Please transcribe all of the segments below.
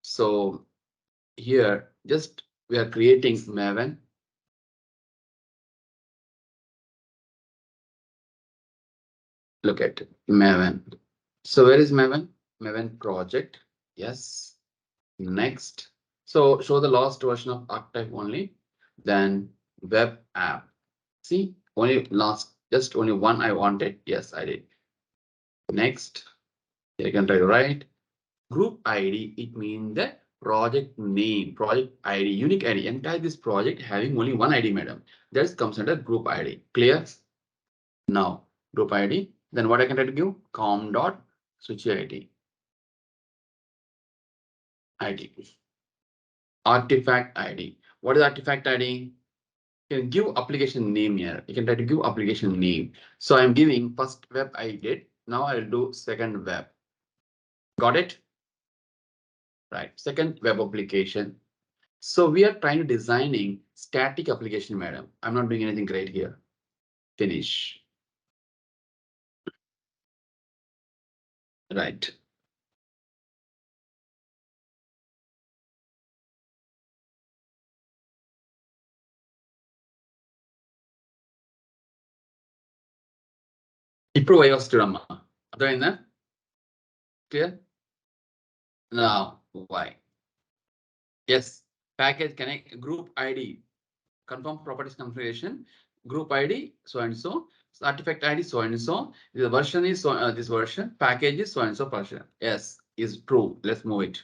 So here, just we are creating Maven. Look at Maven. So where is Maven? Maven project. Yes. Next. So show the last version of archetype only. Then web app. See, only last, just only one I wanted. Yes, I did. Next. You can try to write group ID. It means the project name, project ID, unique ID. Entire this project having only one ID, madam. That comes under group ID. Clear? Now, group ID. Then what I can try to give? Com dot switch ID. ID. Artifact ID. What is artifact ID? You can give application name here. You can try to give application name. So I'm giving first web I did. Now I'll do second web. Got it? Right. Second web application. So we are trying to designing static application, madam. I'm not doing anything great here. Finish. Right. ఇప్పుడు why వస్తుడమ్మా అర్థమైందా clear now why yes package connect group id confirm properties configuration group id so and so artifact id so and so the version is so this version package is so and so version yes is true let's move it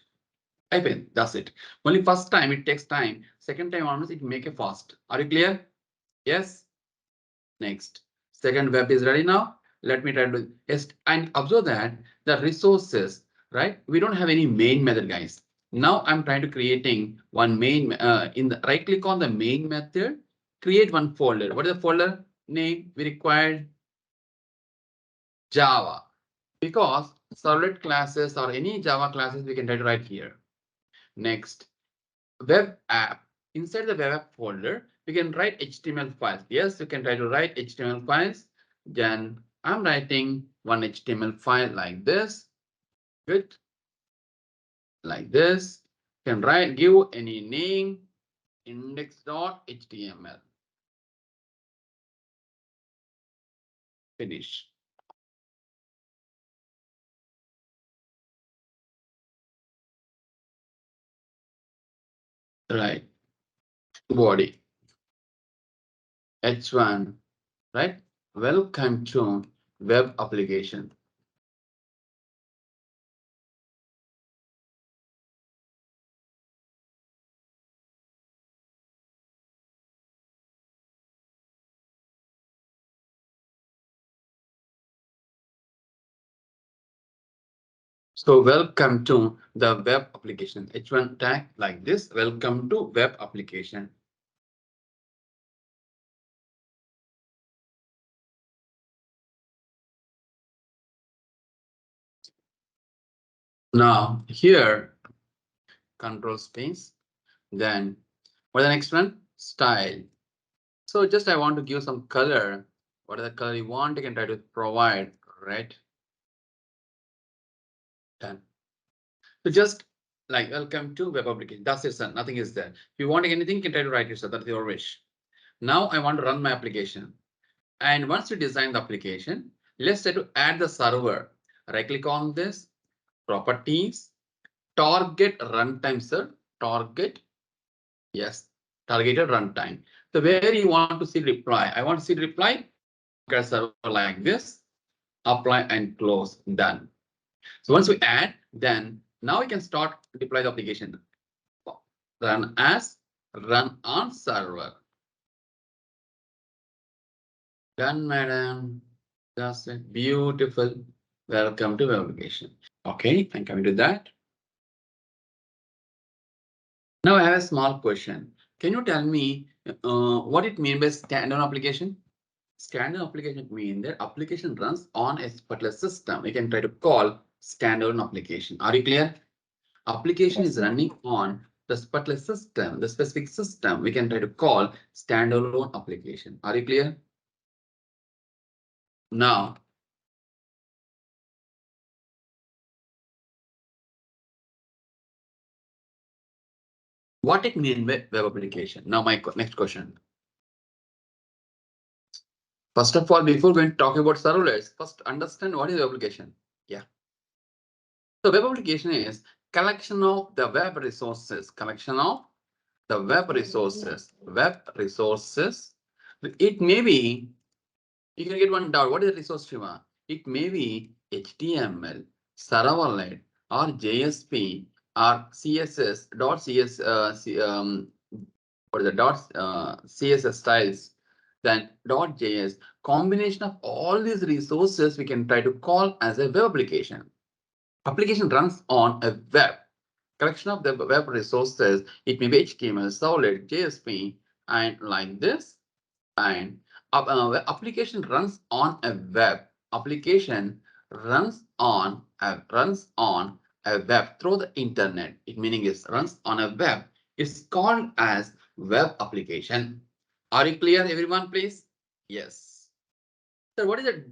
అయిపోయింది that's it only first time it takes time second time onwards it make it fast are you clear yes next second web is ready now let me try to yes and observe that the resources right we don't have any main method guys now I'm trying to creating one main in the right click on the main method create one folder what is the folder name we required Java because servlet classes or any Java classes we can try to write here next web app inside the web app folder we can write HTML files yes you can try to write HTML files then I'm writing one HTML file like this good like this can write give any name index.html finish right body h1 right welcome to web application so welcome to the web application h1 tag like this welcome to web application now here control space then what the next one style so just I want to give some color what is the color you want you can try to provide red done so just like welcome to web application that's it sir nothing is there if you want anything you can try to write it sir that's your wish now I want to run my application and once you design the application let's try to add the server right click on this properties target runtime sir target yes targeted runtime so where you want to see reply I want to see reply server like this apply and close done so once we add then now we can start deploy the application run as run on server done madam that's it beautiful welcome to web application okay I'm coming to that now I have a small question can you tell me what it means by standalone application standalone application means that application runs on a particular system. We can try to call standalone application. Are you clear? Application is running on the particular system, the specific system. We can try to call standalone application. Are you clear? Now, What it means by web application? Now my next question. First of all, before going to talk about serverless, first understand what is web application. Yeah. So web application is collection of the web resources, collection of the web resources, It may be, you can get one doubt. What is a resource schema? It may be HTML, servlet, or JSP, or CSS, what is the CSS styles, then .js. Combination of all these resources we can try to call as a web application. Application runs on a web. Collection of the web resources. It may be HTML, servlet, JSP, and like this. And application runs on a web. Application runs on a web through the internet. It meaning is runs on a web. It's called as web application. Are you clear, everyone, please? Yes. So what is the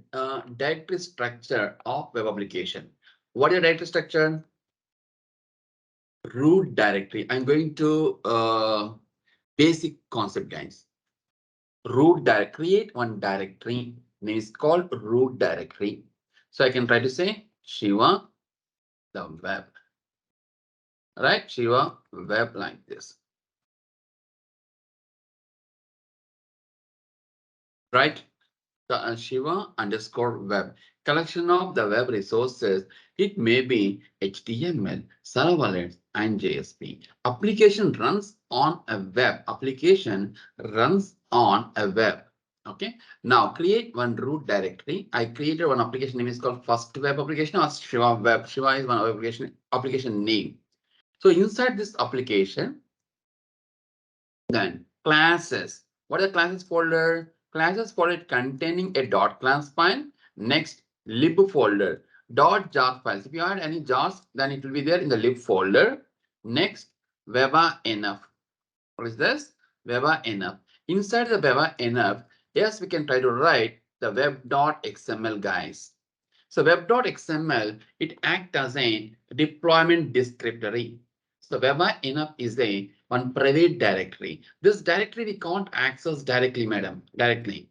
directory structure of web application? What is the directory structure? Root directory. I'm going to basic concept, guys. Root directory. Create one directory. Name is called root directory. So I can try to say Shiva the web. Right? Shiva web like this. Right? The Shiva underscore web. Collection of the web resources. It may be HTML, servlets, and JSP. Application runs on a web. Application runs on a web. Okay. Now create one root directory. I created one application name is called first web application or Shiva web. Shiva is one application name. So inside this application, then classes. What is the classes folder? Classes folder containing a dot class file. Next, lib folder. Dot jar files. If you add any jars, then it will be there in the lib folder. Next, weba-env. What is this? Weba-env. Inside the weba-env, yes, we can try to write the web.xml, guys. So web.xml, it acts as a deployment descriptor. So weba-env is a one private directory. This directory we can't access directly, madam, directly.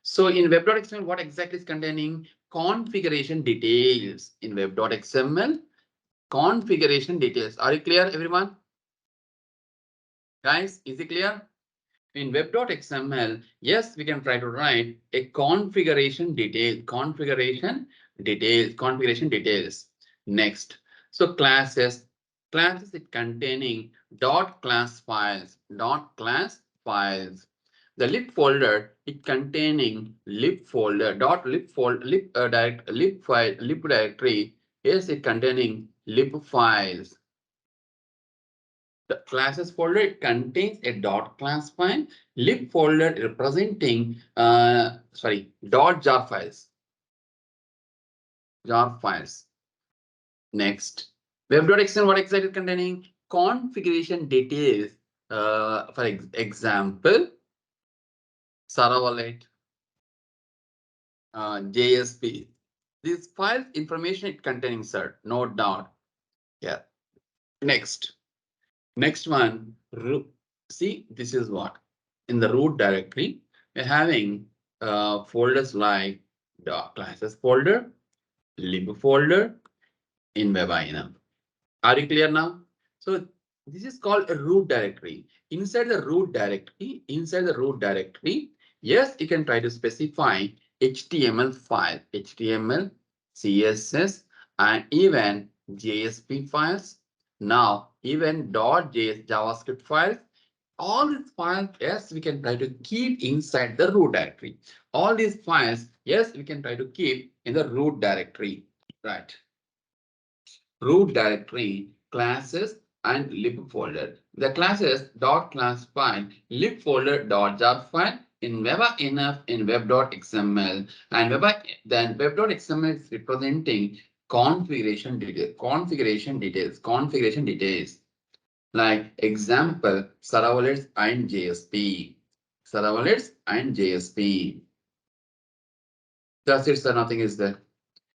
So in web.xml, what exactly is containing? Configuration details. In web.xml, configuration details. Are you clear, everyone? Guys, is it clear? In web.xml, yes, we can try to write a configuration details. Next, so classes it containing dot class files. The lib folder it containing lib folder dot lib folder lib file lib directory. Yes, it containing lib files. The classes folder it contains a dot class file, lib folder representing dot jar files. Next, web.xml what exactly containing configuration details. For example, servlet, JSP. These files information it containing, sir. No doubt. Yeah. Next. Next one, see, this is what in the root directory we're having folders like dot classes folder, lib folder, in web-env. Are you clear now? So this is called a root directory. Inside the root directory, yes, you can try to specify HTML file, HTML, CSS, and even JSP files. Now, even .js JavaScript files. All these files, yes, we can try to keep inside the root directory. All these files, yes, we can try to keep in the root directory, right? Root directory, classes, and lib folder. The classes dot class file, lib folder dot jar file in web-env in web.xml, and web.xml is representing configuration details. Like example, servlets and JSP. That's it, sir. Nothing is there.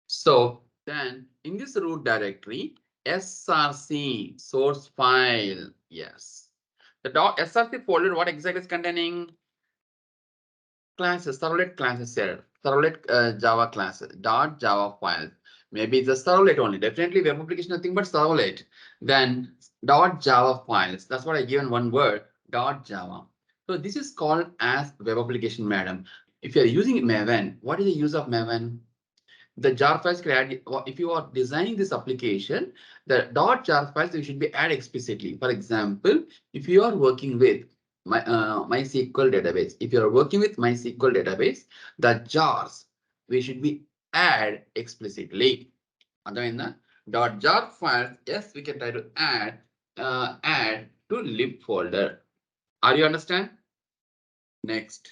So then in this root directory, src source file, yes. The .src folder, what exactly is containing? Classes, servlet classes here, servlet Java classes, .java files. Maybe it's a servlet only. Definitely web application, nothing but servlet. Then .java files. That's what I given one word, .java. So this is called as web application, madam. If you are using Maven, what is the use of Maven? The jar files can add, if you are designing this application, the .jar files you should be add explicitly. For example, if you are working with MySQL database, if you are working with MySQL database, the jars we should be add explicitly. Otherwise, .jar files, yes, we can try to add to lib folder. Are you understand? Next.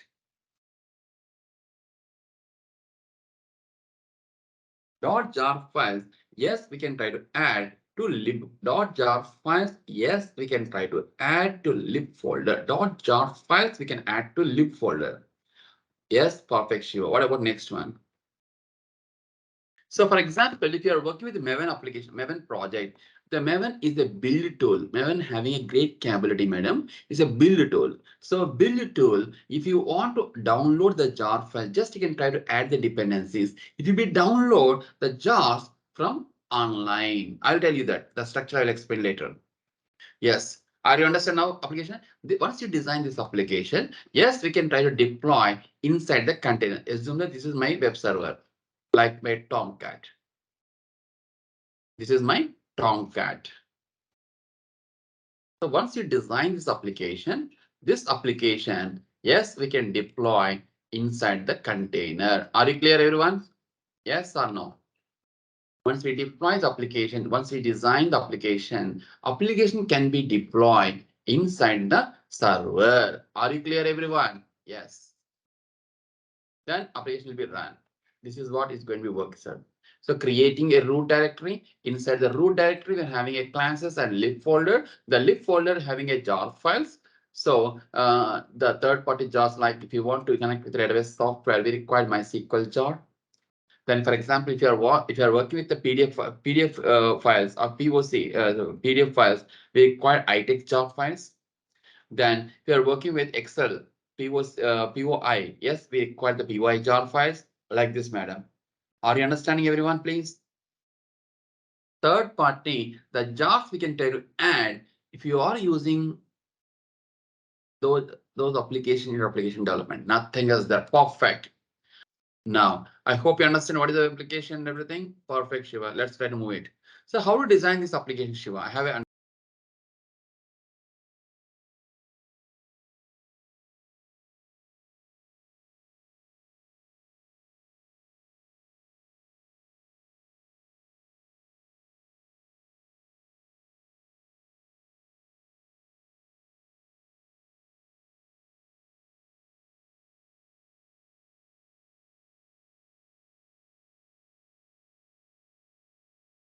.jar files, yes, we can try to add to lib.jar files, yes, we can try to add to lib folder. .jar files we can add to lib folder. Yes, perfect, Shiva. What about next one? So for example, if you are working with the Maven application, Maven project, the Maven is a build tool. Maven having a great capability, madam, is a build tool. So build tool, if you want to download the jar file, just you can try to add the dependencies. It will be download the jars from online. I'll tell you that. The structure I'll explain later. Yes. Are you understand now application? Once you design this application, yes, we can try to deploy inside the container. Assume that this is my web server, like my Tomcat. This is my Tomcat. So once you design this application, yes, we can deploy inside the container. Are you clear, everyone? Yes or no? Once we deploy the application, once we design the application can be deployed inside the server. Are you clear, everyone? Yes. Then application will be run. This is what is going to be work, sir. So creating a root directory. Inside the root directory, we're having a classes and lib folder. The lib folder having a jar files. So the third party jars, like if you want to connect with database software, we require MySQL jar. Then, for example, if you are working with the PDF files or POC PDF files, we require iText jar files. Then we are working with Excel, POI. Yes, we require the POI jar files like this, madam. Are you understanding, everyone, please? Third party, the jars we can try to add if you are using those application in your application development. Nothing else that perfect. Now, I hope you understand what is the application and everything. Perfect, Shiva. Let's try to move it. So how to design this application, Shiva? I have a